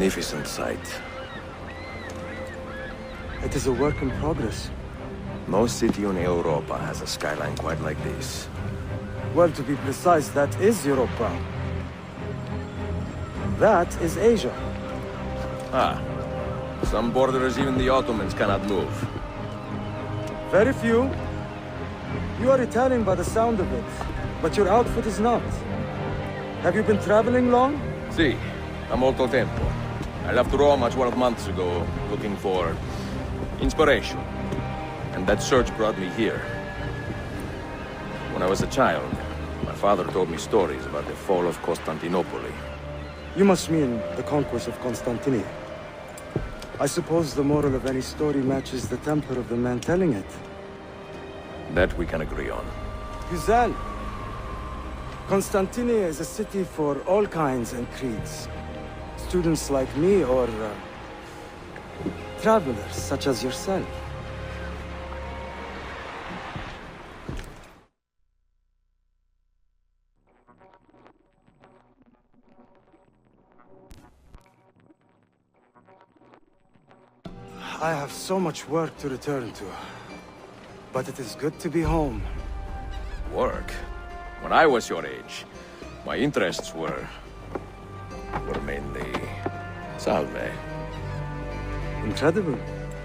magnificent sight. It is a work in progress. No city in Europa has a skyline quite like this. Well, to be precise, that is Europa. That is Asia. Ah. Some borders even the Ottomans cannot move. Very few. You are Italian by the sound of it, but your outfit is not. Have you been traveling long? Si, a molto tempo. I left Rome 12 months ago, looking for inspiration. And that search brought me here. When I was a child, my father told me stories about the fall of Constantinople. You must mean the conquest of Constantinople. I suppose the moral of any story matches the temper of the man telling it. That we can agree on. Güzel. Constantinople is a city for all kinds and creeds. Students like me or travelers such as yourself. I have so much work to return to, but it is good to be home. Work? When I was your age, my interests were mainly salve. Incredible.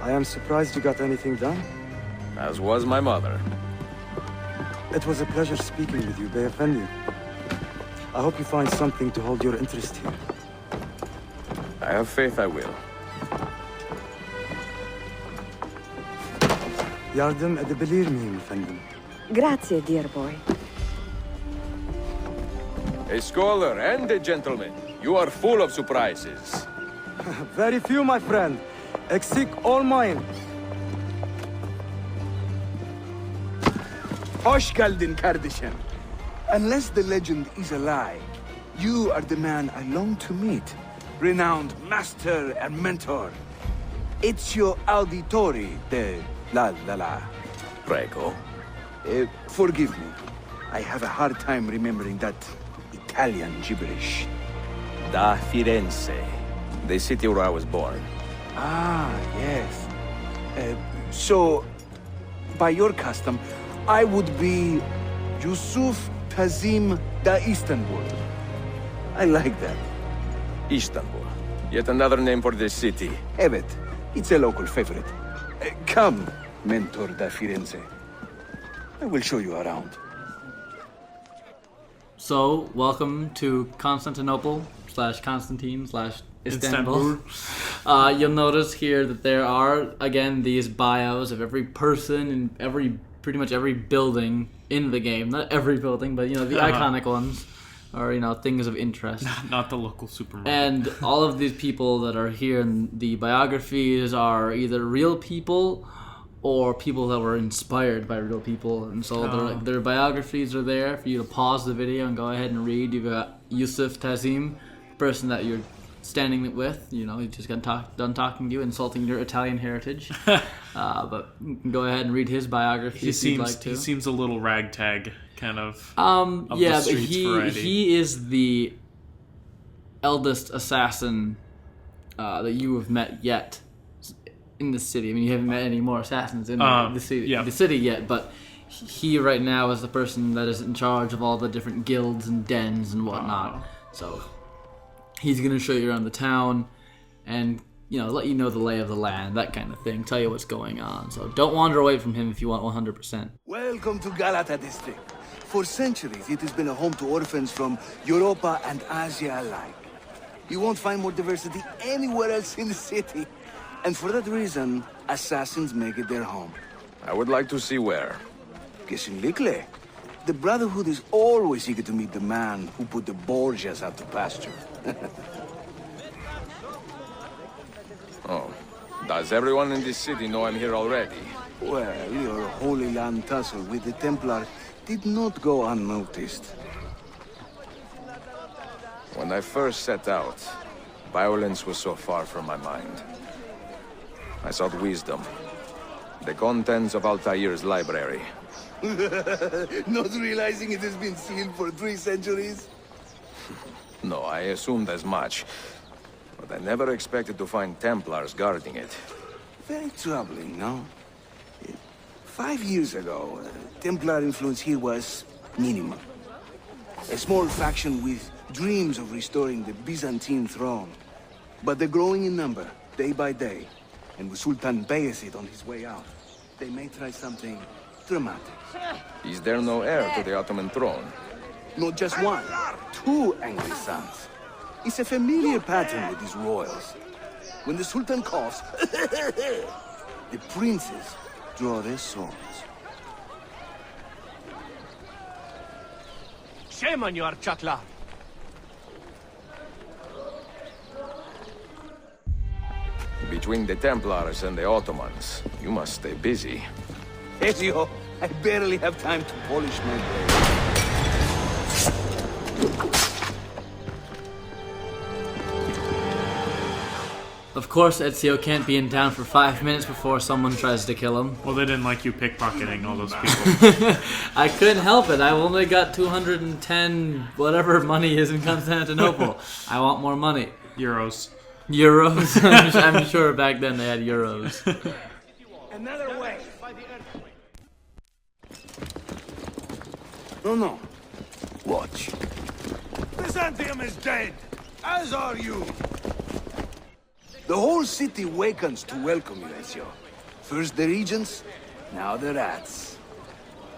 I am surprised you got anything done. As was my mother. It was a pleasure speaking with you, Beyefendi. I hope you find something to hold your interest here. I have faith I will. Yardım edebilir miyim efendim? Grazie, dear boy. A scholar and a gentleman. You are full of surprises. Very few, my friend. Eksik olmayın. Hoş geldin kardeşim. Unless the legend is a lie, you are the man I long to meet. Renowned master and mentor. Ezio Auditore de la. Prego. Forgive me. I have a hard time remembering that Italian gibberish. Da Firenze, the city where I was born. Ah, yes. So, by your custom, I would be Yusuf Tazim da Istanbul. I like that. Istanbul. Yet another name for this city. Evet, it's a local favorite. Come, Mentor da Firenze. I will show you around. So, welcome to Constantinople / Constantine / Istanbul. You'll notice here that there are, again, these bios of every person and pretty much every building in the game. Not every building, but, the iconic ones are, things of interest. Not the local supermarket. And all of these people that are here in the biographies are either real people or people that were inspired by real people. And so their biographies are there for you to pause the video and go ahead and read. You've got Yusuf Tazim, the person that you're standing with. He just got done talking to you, insulting your Italian heritage. But you can go ahead and read his biography if you'd like to. He seems a little ragtag kind of. Yeah, but he is the eldest assassin that you have met yet in the city. I mean, you haven't met any more assassins in the city yet, but he right now is the person that is in charge of all the different guilds and dens and whatnot. So he's going to show you around the town and, let you know the lay of the land, that kind of thing, tell you what's going on. So don't wander away from him if you want 100%. Welcome to Galata district. For centuries, it has been a home to orphans from Europa and Asia alike. You won't find more diversity anywhere else in the city. And for that reason, assassins make it their home. I would like to see where. Kesinlikle. The Brotherhood is always eager to meet the man who put the Borgias out to pasture. Oh. Does everyone in this city know I'm here already? Well, your Holy Land tussle with the Templars did not go unnoticed. When I first set out, violence was so far from my mind. I sought wisdom. The contents of Altair's library. Not realizing it has been sealed for 3 centuries? No, I assumed as much. but I never expected to find Templars guarding it. Very troubling, no? 5 years ago, Templar influence here was minimal. A small faction with dreams of restoring the Byzantine throne. But they're growing in number, day by day. And with Sultan Bayezid on his way out, they may try something dramatic. Is there no heir to the Ottoman throne? Not just one, 2 angry sons. It's a familiar pattern with these royals. When the Sultan coughs, the princes draw their swords. Shame on you, Chatla. Between the Templars and the Ottomans, you must stay busy. Ezio, I barely have time to polish my blade. Of course, Ezio can't be in town for 5 minutes before someone tries to kill him. Well, they didn't like you pickpocketing all those people. I couldn't help it. I only got 210 whatever money is in Constantinople. I want more money. Euros. Euros? I'm sure back then they had euros. Another way. No. Watch. Byzantium is dead, as are you. The whole city wakens to welcome you, Ezio. First the regents, now the rats.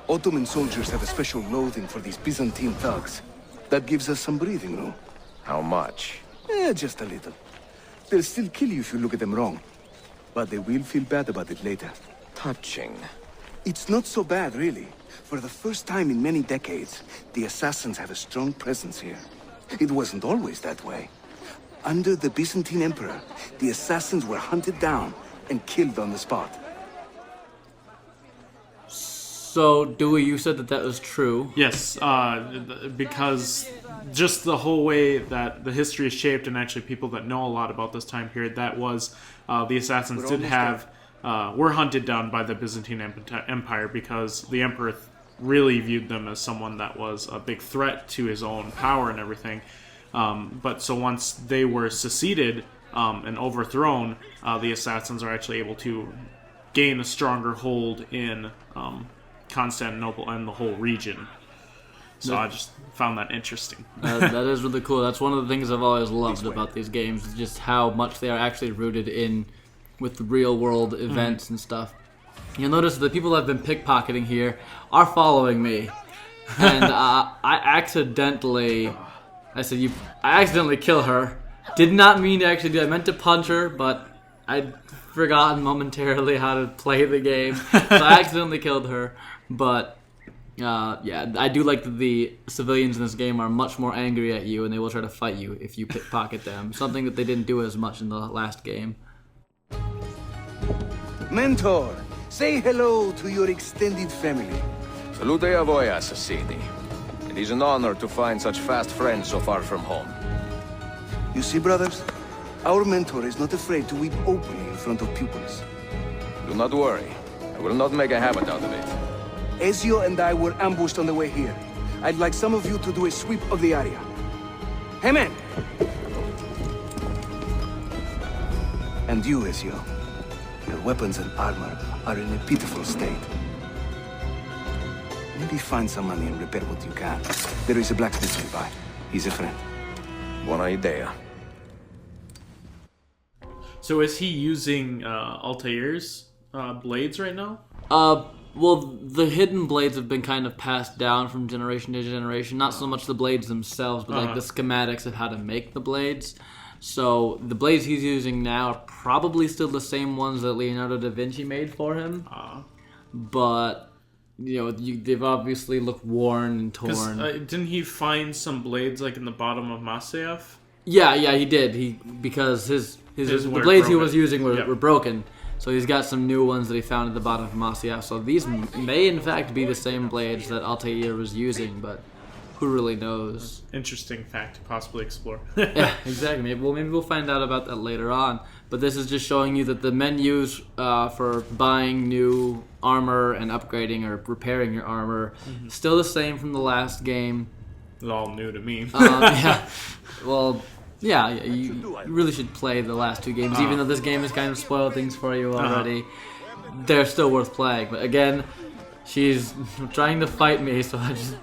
Ottoman soldiers have a special loathing for these Byzantine thugs. That gives us some breathing room. How much? Just a little. They'll still kill you if you look at them wrong. But they will feel bad about it later. Touching. It's not so bad, really. For the first time in many decades, the assassins have a strong presence here. It wasn't always that way. Under the Byzantine Emperor, the assassins were hunted down and killed on the spot. So, Dewey, you said that was true. Yes, because just the whole way that the history is shaped, and actually people that know a lot about this time period, that was the assassins were hunted down by the Byzantine Empire because the emperor really viewed them as someone that was a big threat to his own power and everything. But so once they were seceded and overthrown, the assassins are actually able to gain a stronger hold in Constantinople and the whole region. So I just found that interesting. That is really cool. That's one of the things I've always loved about these games, is just how much they are actually rooted in with the real world events and stuff. You'll notice the people that have been pickpocketing here are following me. And I accidentally kill her. Did not mean to actually do that. I meant to punch her, but I'd forgotten momentarily how to play the game. So I accidentally killed her. But yeah, I do like that the civilians in this game are much more angry at you, and they will try to fight you if you pickpocket them. Something that they didn't do as much in the last game. Mentor, say hello to your extended family. Salute a voi, assassini. It is an honor to find such fast friends so far from home. You see, brothers? Our mentor is not afraid to weep openly in front of pupils. Do not worry. I will not make a habit out of it. Ezio and I were ambushed on the way here. I'd like some of you to do a sweep of the area. Hey, man! And you, Ezio. Your weapons and armor are in a pitiful state. Maybe find some money and repair what you can. There is a blacksmith nearby. He's a friend. Buona idea. So is he using Altair's blades right now? Well, the hidden blades have been kind of passed down from generation to generation. Not so much the blades themselves, but like the schematics of how to make the blades. So the blades he's using now are probably still the same ones that Leonardo da Vinci made for him. But, you know, they've obviously looked worn and torn. Didn't he find some blades like in the bottom of Masyaf? Yeah, he did. Because the blades he was using were broken. So he's got some new ones that he found at the bottom of Masyaf. So these may in fact be the same blades that Altair was using, but who really knows? Interesting fact to possibly explore. Yeah, exactly. Maybe we'll find out about that later on. But this is just showing you that the menus for buying new armor and upgrading or repairing your armor still the same from the last game. It's all new to me. Yeah. Well, Yeah, you really should play the last two games, even though this game has kind of spoiled things for you already. They're still worth playing. But again, she's trying to fight me, so I just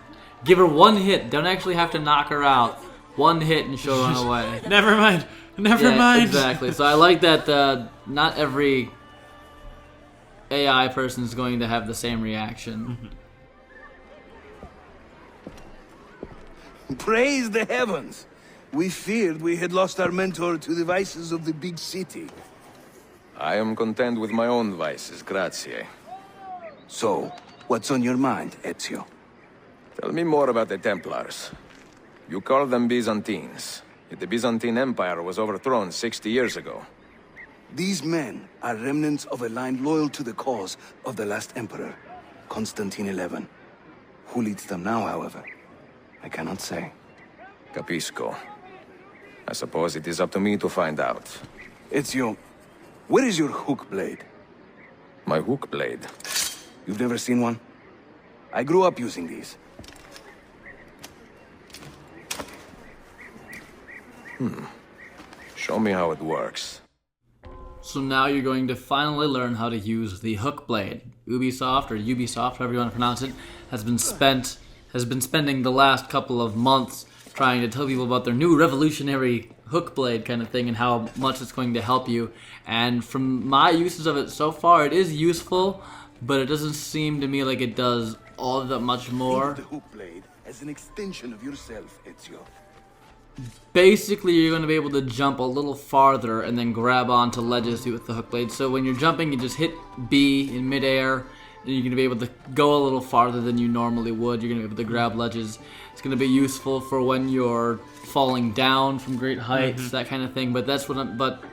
give her one hit. Don't actually have to knock her out. One hit and she'll run away. Never mind. Never mind. Exactly. So I like that not every AI person is going to have the same reaction. Praise the heavens! We feared we had lost our mentor to the vices of the big city. I am content with my own vices, grazie. So, what's on your mind, Ezio? Tell me more about the Templars. You call them Byzantines, yet the Byzantine Empire was overthrown 60 years ago. These men are remnants of a line loyal to the cause of the last emperor, Constantine XI. Who leads them now, however? I cannot say. Capisco. I suppose it is up to me to find out. Ezio, where is your hook blade? My hook blade? You've never seen one? I grew up using these. Show me how it works. So now you're going to finally learn how to use the hook blade. Ubisoft, or Ubisoft, however you want to pronounce it, has been spending the last couple of months trying to tell people about their new revolutionary hook blade kind of thing and how much it's going to help you. And from my uses of it so far, it is useful, but it doesn't seem to me like it does all that much more. Think of the hook blade as an extension of yourself, Ezio. Basically, you're going to be able to jump a little farther and then grab onto ledges with the hook blade. So when you're jumping, you just hit B in midair, and you're going to be able to go a little farther than you normally would. You're going to be able to grab ledges. It's going to be useful for when you're falling down from great heights, that kind of thing. But but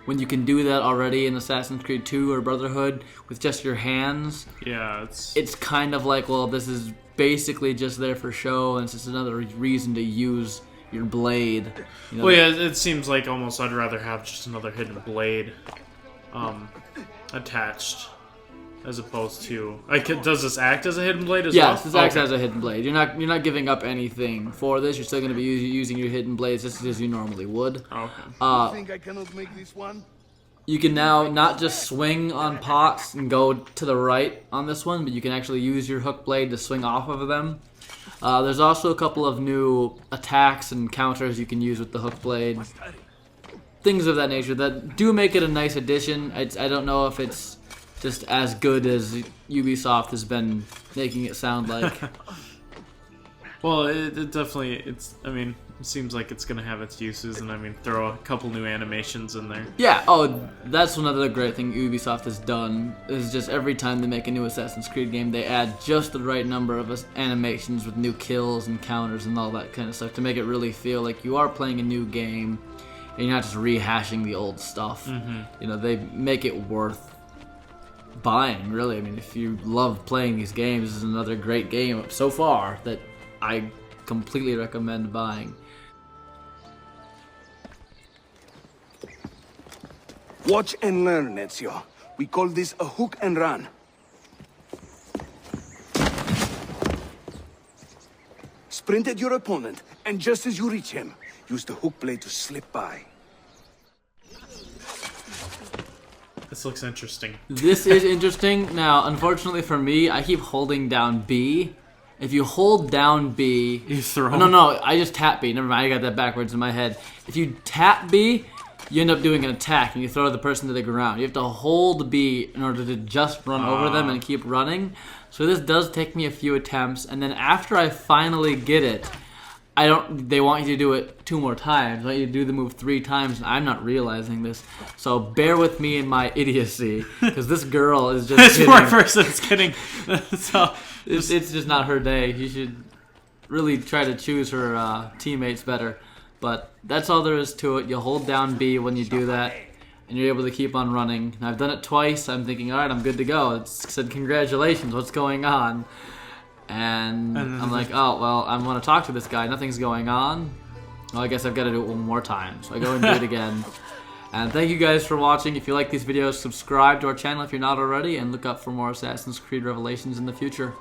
when you can do that already in Assassin's Creed 2 or Brotherhood with just your hands, yeah, it's kind of like, well, this is basically just there for show, and it's just another reason to use your blade. You know, well, yeah, it seems like almost I'd rather have just another hidden blade attached as opposed to. Does this act as a hidden blade as well? Yes, this acts as a hidden blade. You're not giving up anything for this. You're still going to be using your hidden blades just as you normally would. Okay. You think I cannot make this one? You can now not just swing on pots and go to the right on this one, but you can actually use your hook blade to swing off of them. There's also a couple of new attacks and counters you can use with the hook blade. Things of that nature that do make it a nice addition. I don't know if it's just as good as Ubisoft has been making it sound like. Well, it definitely, I mean, it seems like it's going to have its uses, and I mean, throw a couple new animations in there. Yeah, that's another great thing Ubisoft has done, is just every time they make a new Assassin's Creed game, they add just the right number of animations with new kills and counters and all that kind of stuff to make it really feel like you are playing a new game, and you're not just rehashing the old stuff. You know, they make it worth buying, really. I mean, if you love playing these games, this is another great game so far that I completely recommend buying. Watch and learn, Ezio. We call this a hook and run. Sprint at your opponent, and just as you reach him, use the hook blade to slip by. This looks interesting. This is interesting. Now, unfortunately for me, I keep holding down B. If you hold down B... You throw? No, I just tap B. Never mind, I got that backwards in my head. If you tap B, you end up doing an attack, and you throw the person to the ground. You have to hold B in order to just run over them and keep running. So this does take me a few attempts, and then after I finally get it, they want you to do it 2 more times. They want you to do the move 3 times, and I'm not realizing this. So bear with me in my idiocy, because this girl is just This poor person's kidding. So it's just not her day. You should really try to choose her teammates better. But that's all there is to it. You hold down B when you do that, and you're able to keep on running. And I've done it twice. I'm thinking, all right, I'm good to go. It said, congratulations, what's going on? And I'm like, oh, well, I want to talk to this guy. Nothing's going on. Well, I guess I've got to do it one more time. So I go and do it again. And thank you guys for watching. If you like these videos, subscribe to our channel if you're not already, and look up for more Assassin's Creed Revelations in the future.